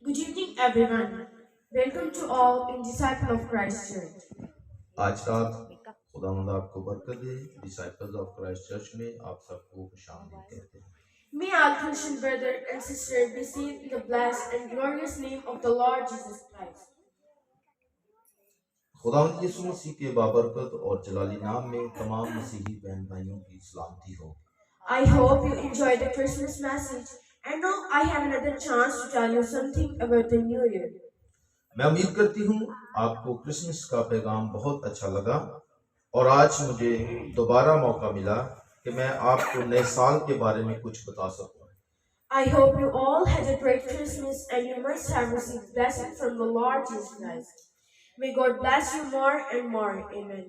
Good evening, everyone. Welcome to all in Disciple of Christ Church. आज रात खुदावंद आपको बरकत दे। डिसाइपल्स ऑफ क्राइस्ट चर्च में आप सबको खुशामदीद कहते हैं। May our Christian brother and sister be saved in the blessed and glorious name of the Lord Jesus Christ. खुदावंद यीशु मसीह के बाबरकत और जलाली नाम में तमाम मसीही बहन भाइयों की सलामती हो। I hope you enjoyed the Christmas message, and now I have another chance to tell you something about the New Year. मैं उम्मीद करती हूँ आपको क्रिसमस का पैगाम बहुत अच्छा लगा और आज मुझे दोबारा मौका मिला कि मैं आपको नए साल के बारे में कुछ बता सकूं। I hope you all had a great Christmas and you must have received blessing from the Lord Jesus Christ. May God bless you more and more. Amen.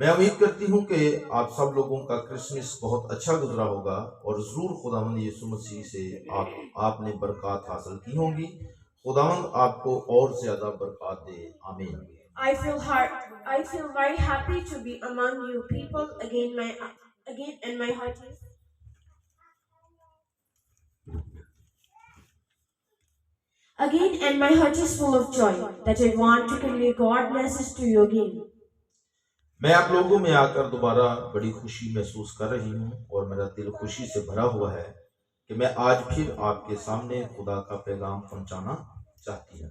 मैं उम्मीद करती हूँ कि आप सब लोगों का क्रिसमस बहुत अच्छा गुजरा होगा और ज़रूर खुदावंद यीशु मसीह से आपने बरकत हासिल की होंगी। खुदावंद आपको और ज्यादा बरकत दे। आमीन। I feel very happy to be among you people again. And my heart is. Again, and my heart is full of joy that I want to convey God's message to you again. मैं आप लोगों में आकर दोबारा बड़ी खुशी महसूस कर रही हूँ और मेरा दिल खुशी से भरा हुआ है कि मैं आज फिर आपके सामने खुदा का पैगाम पहुंचाना चाहती हूँ।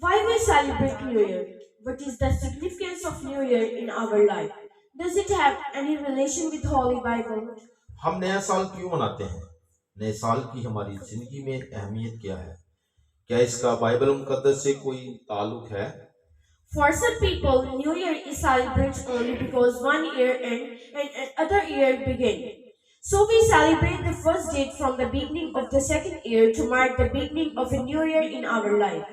Why we celebrate New Year? What is the significance of New Year in our life? Does it have any relation with Holy Bible? हम नया साल क्यों मनाते हैं? नए साल की हमारी जिंदगी में अहमियत क्या है? क्या इसका बाइबल मुकद्दस से कोई ताल्लुक है? For some people, New Year is celebrated only because one year ends and another year begins. So we celebrate the first date from the beginning of the second year to mark the beginning of a new year in our life.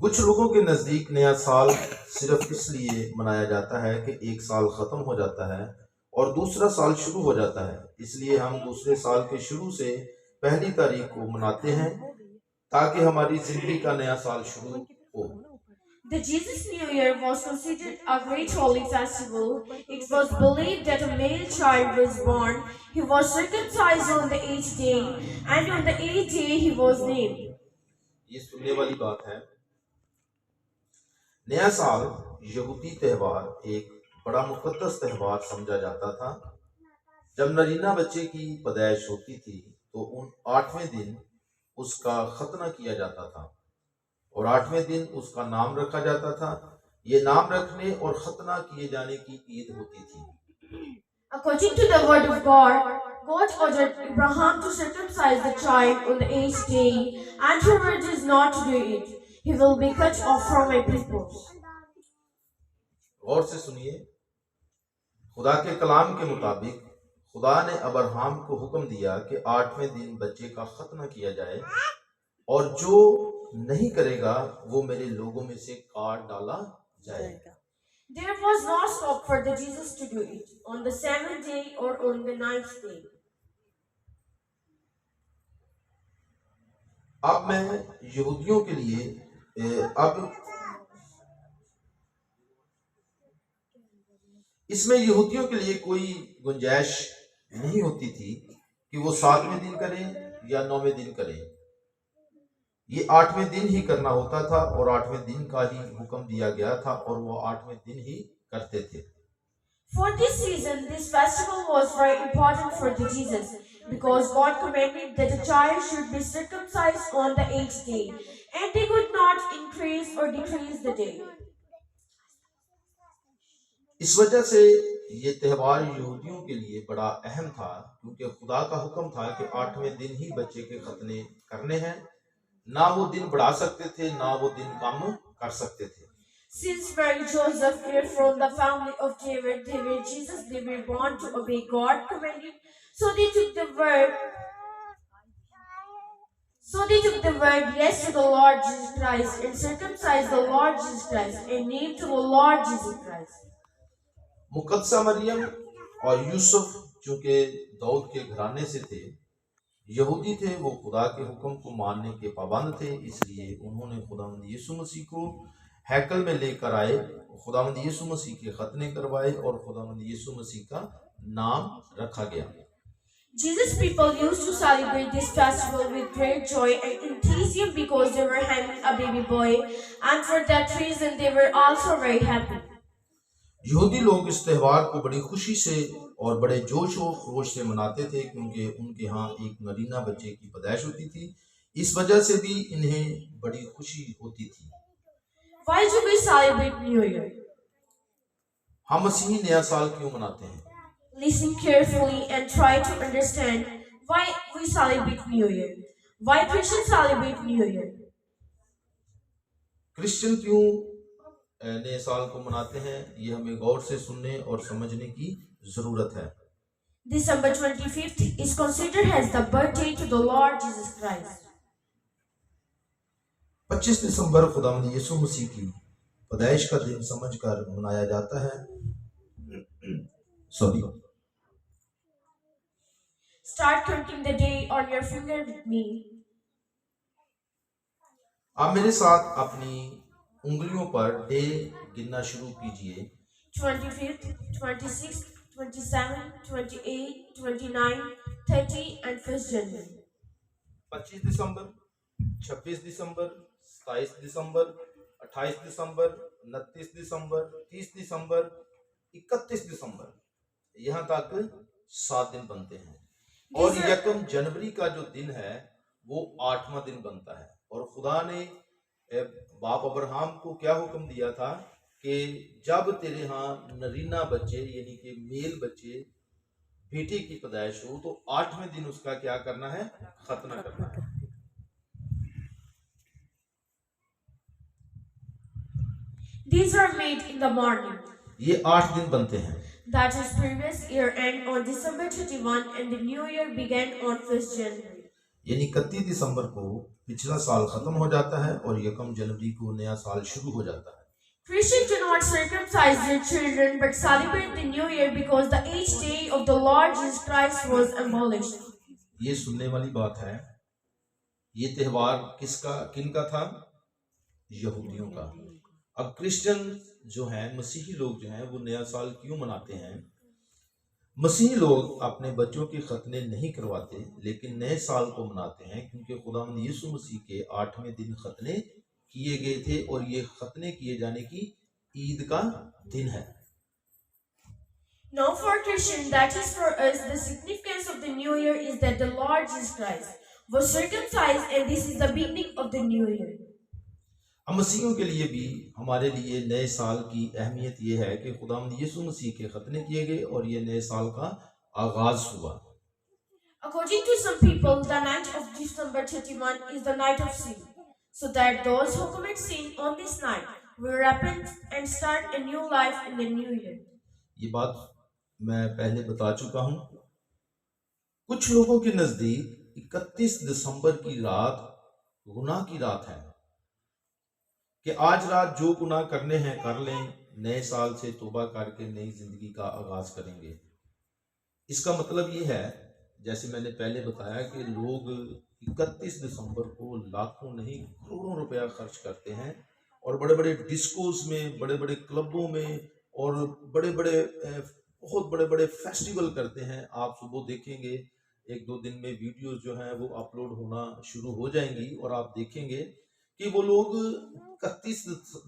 कुछ लोगों के नजदीक नया साल सिर्फ इसलिए मनाया जाता है कि एक साल खत्म हो जाता है और दूसरा साल शुरू हो जाता है, इसलिए हम दूसरे साल के शुरू से पहली तारीख को मनाते हैं ताकि हमारी जिंदगी का नया साल शुरू हो। The Jesus New Year was considered a great holy festival. It was believed that a male child was born. He was circumcised on the 8th day, and on the 8th day he was named. ये सुनने वाली बात है। नया साल यहूदी त्यौहार एक बड़ा मुकद्दस त्यौहार समझा जाता था। जब नरीना बच्चे की पैदाइश होती थी तो उन 8वें दिन उसका खतना किया जाता था और 8वें दिन उसका नाम रखा जाता था। ये नाम रखने और खतना किए जाने की ईद होती थी। According to the word of God, God ordered Abraham to circumcise the child on the 8th day, and whoever does not do it, he will be cut off from my people. गौर से सुनिए, खुदा के कलाम के मुताबिक खुदा ने Abraham को हुक्म दिया कि 8वें दिन बच्चे का खतना किया जाए और जो नहीं करेगा वो मेरे लोगों में से काट डाला जाएगा। There was no scope for the Jesus to do it on the 7th day or on the 9th day. अब मैं यहूदियों के लिए इसमें यहूदियों के लिए कोई गुंजाइश नहीं होती थी कि वो 7वें दिन करें या 9वें दिन करें। ये 8वें दिन ही करना होता था और 8वें दिन का ही हुक्म दिया गया था और वो 8वें दिन ही करते थे। For this reason, this festival was very important for the Jesus, because God commanded that the child should be circumcised on the 8th day, and they could not increase or decrease the day. इस वजह से ये त्यौहार यहूदियों के लिए बड़ा अहम था, क्योंकि खुदा का हुक्म था कि 8वें दिन ही बच्चे के खतने करने हैं। ना वो दिन बढ़ा सकते थे, ना वो दिन कम कर सकते थे। Since Mary Joseph were from the family of David, they were born to obey God commanded. So they took the word yes to the Lord Jesus Christ and circumcised the Lord Jesus Christ and named to the Lord Jesus Christ. मुकद्दसा Maryam और यूसुफ चूंकि दाऊद के घराने से थे, यहूदी थे, वो खुदा के हुक्म को मानने के पाबंद थे, इसलिए उन्होंने खुदावंद यीशु मसीह को हैकल में लेकर आए, खुदावंद यीशु मसीह के खतने करवाए और खुदावंद यीशु मसीह का नाम रखा गया। Jesus' people used to celebrate this festival with great joy and enthusiasm because they were having a baby boy, and for that reason they were also very happy. यहूदी लोग इस त्यौहार को बड़ी खुशी से और बड़े जोश व खरोश से मनाते थे क्योंकि उनके यहाँ एक नरीना बच्चे की पैदाइश होती थी। इस वजह से भी इन्हें बड़ी खुशी होती थी। Why do we celebrate New Year? हम मसीही नया साल क्यों मनाते हैं? Listen carefully and try to understand why we celebrate New Year. Why Christians celebrate New Year? Christian क्यों नए साल को मनाते हैं, ये हमें गौर से सुनने और समझने की जरूरत है। December 25th is considered as the birthday to the Lord Jesus Christ. 25 दिसंबर खुदावंद यीशु मसीह की पैदाइश का दिन समझकर मनाया जाता है। Sorry. Start counting the day on your finger with me. आप मेरे साथ अपनी उंगलियों पर डे गिनना शुरू कीजिए। 25th, 26th, 27th, 28th, 29th, 30 and 1st January. 25 दिसंबर, 26 दिसंबर, 27 दिसंबर, 28 दिसंबर, 29 दिसंबर, 30 दिसंबर, 31 दिसंबर, यहाँ तक 7 दिन बनते हैं। और यकम जनवरी का जो दिन है वो 8वां दिन बनता है। और खुदा ने बाप अब्राहम को क्या हुक्म दिया था कि जब तेरे यहाँ नरीना बच्चे यानी कि मेल बच्चे बेटे की पैदाइश हो तो 8वें दिन उसका क्या करना है? खतना करना है। These are made in the morning. ये 8 दिन बनते हैं। That is previous year end on December 31 and the new year began on 1st January. यानी 31 दिसंबर को पिछला साल खत्म हो जाता है और यकम जनवरी को नया साल शुरू हो जाता है। Christians do not circumcise their children but celebrate the new year because the 8th day of the Lord Jesus Christ was abolished. ये सुनने वाली बात है। ये त्यौहार किनका था? यहूदियों का। अब क्रिश्चियन जो हैं, मसीही लोग जो हैं, वो नया साल क्यों मनाते हैं? मसीही लोग अपने बच्चों के खतने नहीं करवाते लेकिन नए साल को मनाते हैं क्योंकि खुदावंद यीशु मसीह के 8वें दिन खतने किए गए थे और ये खतने किए जाने की ईद का दिन है। Now for Christians, that is for us, the significance of the new year is that the Lord Jesus Christ was circumcised and this is the beginning of the new year. अब मसीहियों के लिए भी हमारे लिए नए साल की अहमियत ये है कि खुदावंद यीशु मसीह के खतने किए गए और ये नए साल का आगाज हुआ। According to some people, the night of December 31 is the night of sin, so that those who commit sin on this night will repent and start a new life in the new year. ये बात मैं पहले बता चुका हूँ। कुछ लोगों के नजदीक 31 दिसंबर की रात गुनाह की रात है कि आज रात जो गुनाह करने हैं कर लें, नए साल से तौबा करके नई जिंदगी का आगाज करेंगे। इसका मतलब ये है, जैसे मैंने पहले बताया, कि लोग 31 दिसंबर को लाखों नहीं करोड़ों रुपया खर्च करते हैं और बड़े बड़े डिस्कोस में, बड़े बड़े क्लबों में और बहुत बड़े बड़े फेस्टिवल करते हैं। आप सुबह देखेंगे 1-2 दिन में वीडियोस जो हैं वो अपलोड होना शुरू हो जाएंगी और आप देखेंगे कि वो लोग 31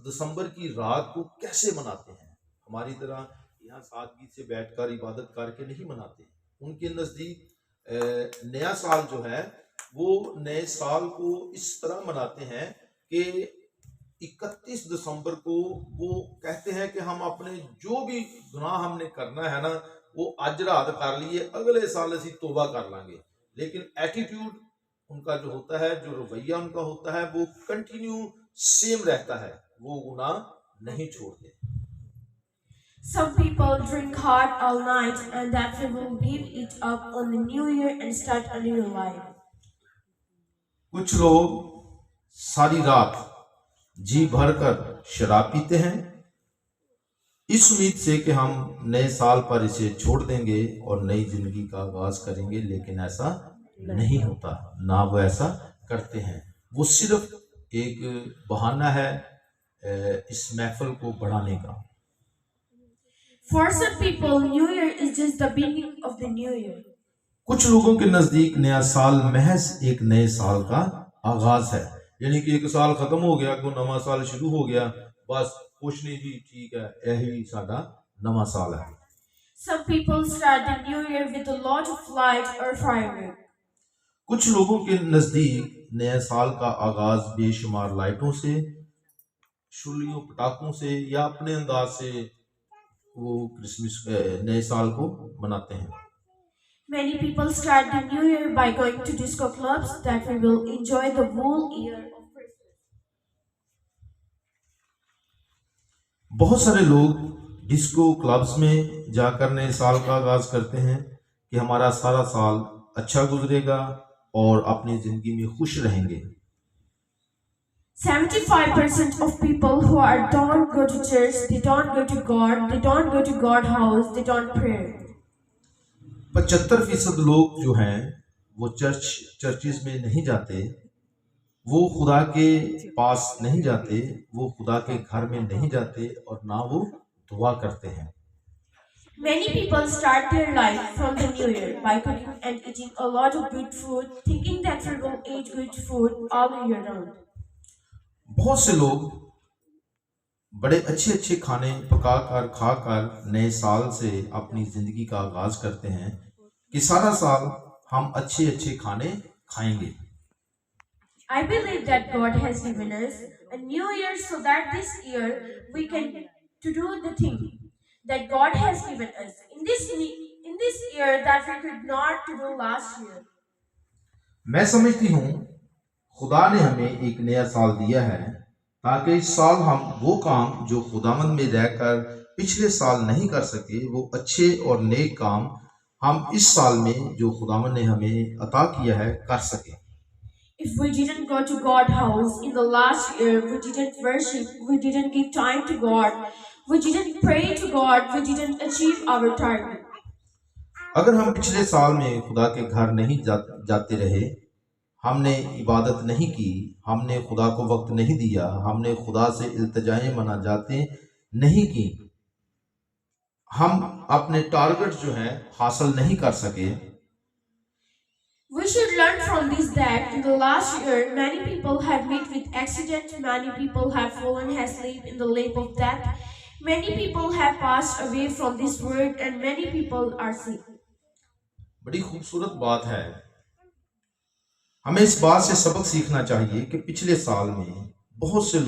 दिसंबर की रात को कैसे मनाते हैं। हमारी तरह यहाँ सादगी से बैठकर इबादत करके नहीं मनाते। उनके नज़दीक नया साल जो है वो नए साल को इस तरह मनाते हैं कि 31 दिसंबर को वो कहते हैं कि हम अपने जो भी गुनाह हमने करना है ना वो अज रात कर लिए, अगले साल असी तौबा कर लांगे। लेकिन एटीट्यूड उनका जो होता है, जो रवैया उनका होता है, वो कंटिन्यू सेम रहता है, वो गुनाह नहीं छोड़ते। Some people drink hard all night and that they will give it up on the new year and start a new life. कुछ लोग सारी रात जी भरकर शराब पीते हैं इस उम्मीद से कि हम नए साल पर इसे छोड़ देंगे और नई जिंदगी का आगाज करेंगे, लेकिन ऐसा नहीं होता, ना वो ऐसा करते हैं। वो सिर्फ एक बहाना है इस महफिल को बढ़ाने का। For some people, New Year is just the beginning of the new year. कुछ लोगों के नजदीक नया साल महज एक नए साल का आगाज है, यानी कि एक साल खत्म हो गया, कोई नवा साल शुरू हो गया, बस कुछ नहीं जी, ठीक है, यही साडा नवा साल है। Some people start the new year with a lot of light or fireworks. कुछ लोगों के नजदीक नए साल का आगाज बेशुमार लाइटों से, शुलियों, पटाखों से या अपने अंदाज से वो क्रिसमस नए साल को मनाते हैं। Many people start the new year by going to disco clubs that we will enjoy the whole year of Christmas. बहुत सारे लोग डिस्को क्लब्स में जाकर नए साल का आगाज करते हैं कि हमारा सारा साल अच्छा गुजरेगा और अपनी जिंदगी में खुश रहेंगे। 75% of people who don't go to church, they don't go to God, they don't go to God house, they don't pray. 75% लोग जो हैं वो चर्चिज में नहीं जाते, वो खुदा के पास नहीं जाते, वो खुदा के घर में नहीं जाते और ना वो दुआ करते हैं। Many people start their life from the new year by cooking and eating a lot of good food, thinking that we will eat good food all year round. बहुत से लोग बड़े अच्छे अच्छे खाने पकाकर खाकर नए साल से अपनी जिंदगी का आगाज करते हैं कि सारा साल हम अच्छे अच्छे खाने खाएंगे। I believe that God has given us a new year so that this year we can to do the thing that God has given us in this year that we could not to do last year. मैं समझती हूँ खुदा ने हमें एक नया साल दिया है ताकि इस साल हम वो काम जो खुदावंद में रहकर पिछले साल नहीं कर सके, वो अच्छे और नेक काम हम इस साल में जो खुदावंद ने हमें अता किया है कर सके। If we didn't go to God house in the last year, we didn't worship, we didn't give time to God, we didn't pray to God, we didn't achieve our target. अगर हम पिछले साल में खुदा के घर नहीं जाते रहे, हमने इबादत नहीं की, हमने खुदा को वक्त नहीं दिया, हमने खुदा से इल्तिजाएं मनाजातें नहीं की, हम अपने टारगेट जो है हासिल नहीं कर सके। We should learn from this that in the last year, many people have met with accident, many people have fallen asleep in the lap of death, many people have passed away from this world, and many people are sick. बड़ी खूबसूरत बात है, हमें इस बात से सबक सीखना चाहिए कि पिछले साल में बहुत से